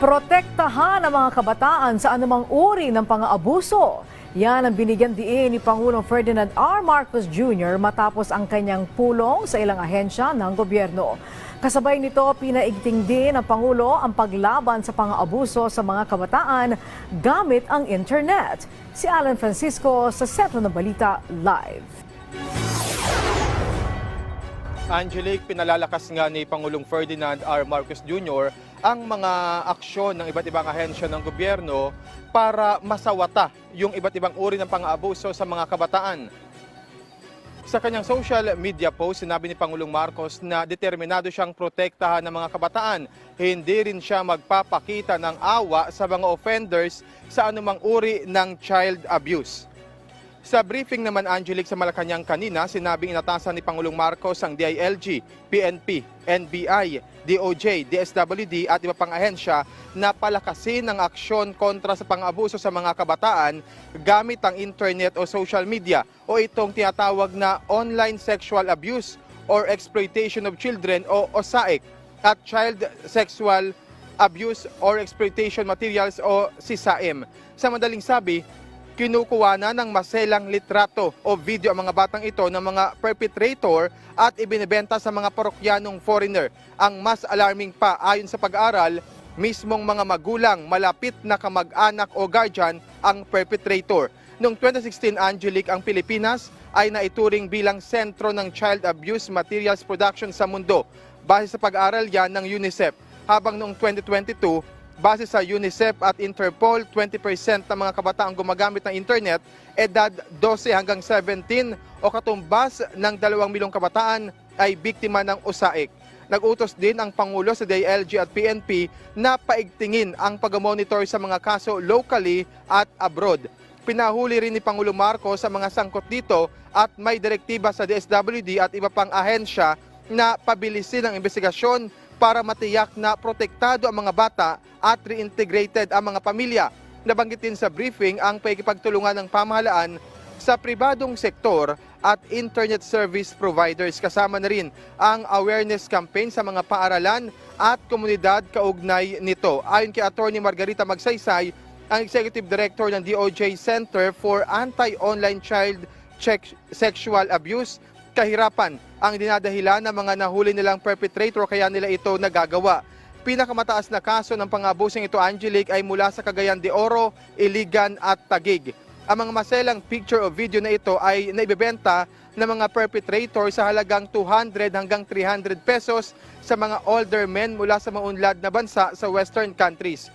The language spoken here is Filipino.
Protektahan ang mga kabataan sa anumang uri ng pang-aabuso. Yan ang binigyan diin ni Pangulong Ferdinand R. Marcos Jr. matapos ang kanyang pulong sa ilang ahensya ng gobyerno. Kasabay nito, pinaigting din ng Pangulo ang paglaban sa pang-aabuso sa mga kabataan gamit ang internet. Si Alan Francisco sa Sentro ng Balita Live. Angelique, pinalalakas nga ni Pangulong Ferdinand R. Marcos Jr. ang mga aksyon ng iba't ibang ahensya ng gobyerno para masawata yung iba't ibang uri ng pang-aabuso sa mga kabataan. Sa kanyang social media post, sinabi ni Pangulong Marcos na determinado siyang protektahan ng mga kabataan. Hindi rin siya magpapakita ng awa sa mga offenders sa anumang uri ng child abuse. Sa briefing naman, Angelique, sa Malacanang kanina, sinabing inatasan ni Pangulong Marcos ang DILG, PNP, NBI, DOJ, DSWD at iba pang ahensya na palakasin ang aksyon kontra sa pang-abuso sa mga kabataan gamit ang internet o social media o itong tinatawag na online sexual abuse or exploitation of children o OSAIC at child sexual abuse or exploitation materials o CSAM. Sa madaling sabi, kinukuha na ng maselang litrato o video ang mga batang ito ng mga perpetrator at ibinebenta sa mga parokyanong foreigner. Ang mas alarming pa, ayon sa pag-aaral, mismong mga magulang, malapit na kamag-anak o guardian ang perpetrator. Noong 2016, Angelique, ang Pilipinas ay naituring bilang sentro ng child abuse materials production sa mundo. Base sa pag-aaral yan ng UNICEF. Habang noong 2022, base sa UNICEF at Interpol, 20% ng mga kabataang gumagamit ng internet, edad 12 hanggang 17 o katumbas ng 2 milyong kabataan ay biktima ng OSAIC. Nag-utos din ang Pangulo sa DILG at PNP na paigtingin ang pag-monitor sa mga kaso locally at abroad. Pinahuli rin ni Pangulong Marcos sa mga sangkot dito at may direktiba sa DSWD at iba pang ahensya na pabilisin ang investigasyon para matiyak na protektado ang mga bata at reintegrated ang mga pamilya. Nabanggit din sa briefing ang pakikipagtulungan ng pamahalaan sa pribadong sektor at internet service providers. Kasama na rin ang awareness campaign sa mga paaralan at komunidad kaugnay nito. Ayon kay Atty. Margarita Magsaysay, ang Executive Director ng DOJ Center for Anti-Online Child Sexual Abuse, kahirapan ang dinadahilan ng mga nahuli nilang perpetrator kaya nila ito nagagawa. Pinakamataas na kaso ng pang-abusong ito, Angelique, ay mula sa Cagayan de Oro, Iligan at Taguig. Ang mga maselang picture o video na ito ay naibebenta ng mga perpetrator sa halagang 200 hanggang 300 pesos sa mga older men mula sa maunlad na bansa sa Western countries.